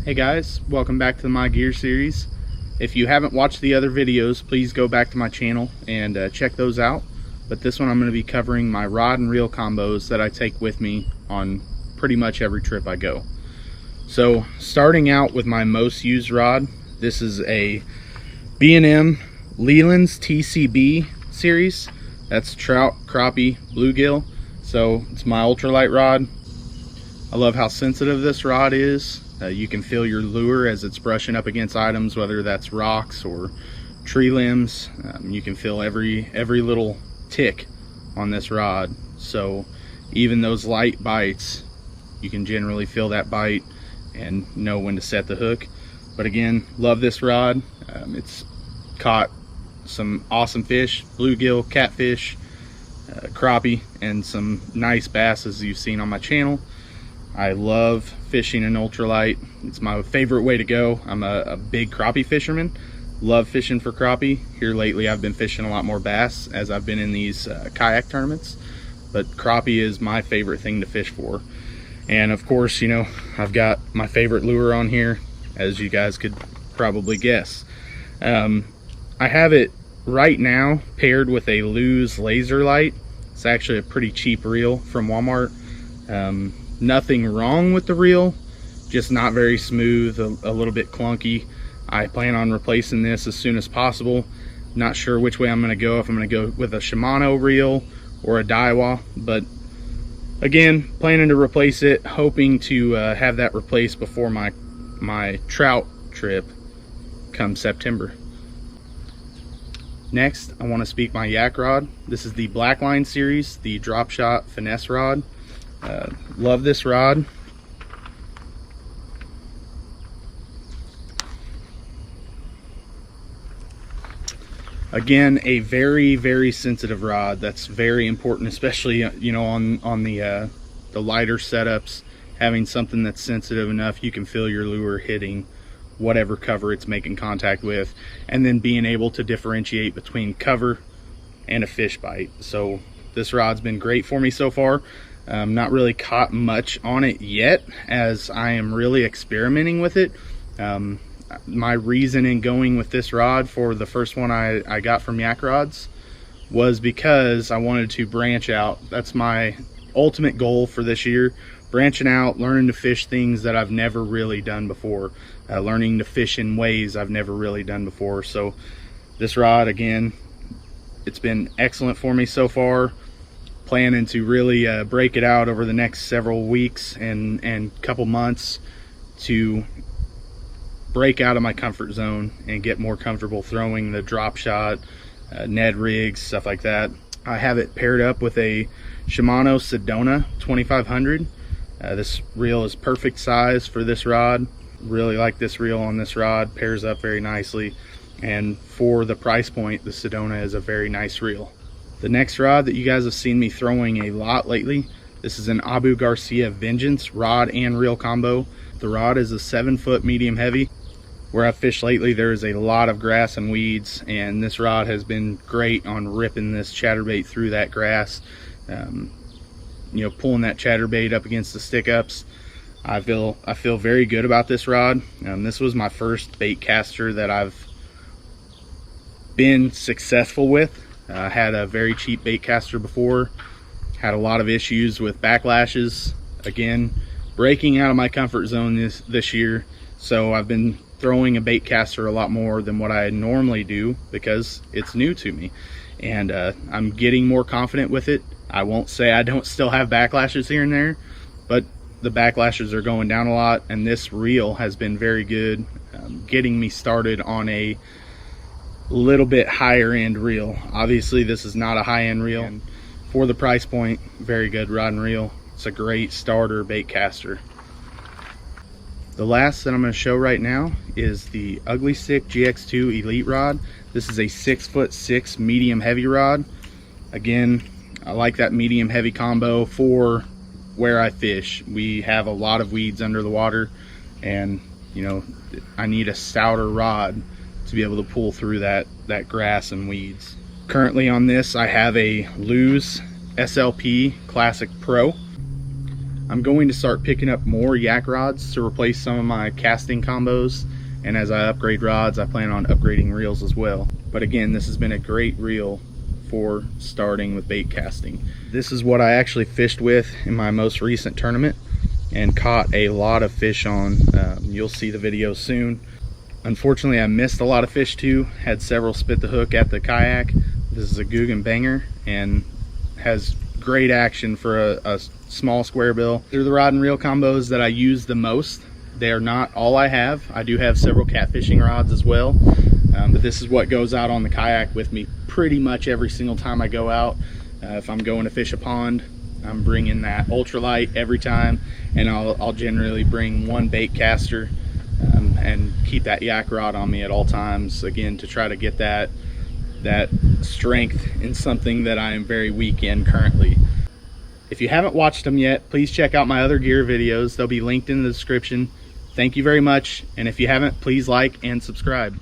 Hey guys, welcome back to my gear series. If you haven't watched the other videos, please go back to my channel and check those out. But this one I'm going to be covering my rod and reel combos that I take with me on pretty much every trip I go. So starting out with my most used rod, this is a B&M Leland's TCB series. That's trout, crappie, bluegill. So it's my ultralight rod. I love how sensitive this rod is. You can feel your lure as it's brushing up against items, whether that's rocks or tree limbs. You can feel every little tick on this rod. So even those light bites, you can generally feel that bite and know when to set the hook. But again, love this rod. It's caught some awesome fish, bluegill, catfish, crappie, and some nice bass as you've seen on my channel. I love fishing an ultralight. It's my favorite way to go. I'm a big crappie fisherman. Love fishing for crappie. Here lately I've been fishing a lot more bass as I've been in these kayak tournaments. But crappie is my favorite thing to fish for. And of course, you know, I've got my favorite lure on here, as you guys could probably guess. I have it right now paired with a Lews laser light. It's actually a pretty cheap reel from Walmart. Nothing wrong with the reel, just not very smooth, a little bit clunky. I plan on replacing this as soon as possible. Not sure which way I'm going to go, if I'm going to go with a Shimano reel or a Daiwa, but again, planning to replace it, hoping to have that replaced before my trout trip come September. Next, I want to speak my yak rod. This is the Blackline series, the drop shot finesse rod. Love this rod. Again, a very sensitive rod. That's very important, especially you know, on the lighter setups. Having something that's sensitive enough you can feel your lure hitting whatever cover it's making contact with, and then being able to differentiate between cover and a fish bite. So this rod's been great for me so far. Not really caught much on it yet, as I am really experimenting with it. My reason in going with this rod for the first one I got from Yak Rods was because I wanted to branch out. That's my ultimate goal for this year, branching out, learning to fish things that I've never really done before, learning to fish in ways I've never really done before. So this rod, again, it's been excellent for me so far. Planning to really break it out over the next several weeks and couple months to break out of my comfort zone and get more comfortable throwing the drop shot, Ned rigs, stuff like that. I have it paired up with a Shimano Sedona 2500. This reel is perfect size for this rod. Really like this reel on this rod, pairs up very nicely, and for the price point, the Sedona is a very nice reel. The next rod that you guys have seen me throwing a lot lately, this is an Abu Garcia Vengeance rod and reel combo. The rod is a 7-foot medium heavy. Where I've fished lately, there's a lot of grass and weeds, and this rod has been great on ripping this chatterbait through that grass. You know, pulling that chatterbait up against the stick ups. I feel very good about this rod. This was my first bait caster that I've been successful with. I had a very cheap bait caster before, had a lot of issues with backlashes. Again, breaking out of my comfort zone this year, so I've been throwing a bait caster a lot more than what I normally do because it's new to me, and I'm getting more confident with it. I won't say I don't still have backlashes here and there, but the backlashes are going down a lot, and this reel has been very good, getting me started on a little bit higher end reel. Obviously this is not a high end reel, and for the price point, very good rod and reel. It's a great starter bait caster. The last that I'm going to show right now is the Ugly Stik GX2 Elite rod. This is a 6'6" medium heavy rod. Again, I like that medium heavy combo for where I fish. We have a lot of weeds under the water, and you know, I need a stouter rod to be able to pull through that grass and weeds. Currently on this, I have a Lews SLP Classic Pro. I'm going to start picking up more yak rods to replace some of my casting combos, and as I upgrade rods, I plan on upgrading reels as well. But again, this has been a great reel for starting with bait casting. This is what I actually fished with in my most recent tournament and caught a lot of fish on. You'll see the video soon. Unfortunately, I missed a lot of fish too. Had several spit the hook at the kayak. This is a Guggen Banger and has great action for a small square bill. They're the rod and reel combos that I use the most. They are not all I have. I do have several catfishing rods as well, but this is what goes out on the kayak with me pretty much every single time I go out. If I'm going to fish a pond, I'm bringing that ultralight every time, and I'll generally bring one bait caster and keep that yak rod on me at all times, again, to try to get that strength in something that I am very weak in currently. If you haven't watched them yet, please check out my other gear videos. They'll be linked in the description. Thank you very much, and if you haven't, please like and subscribe.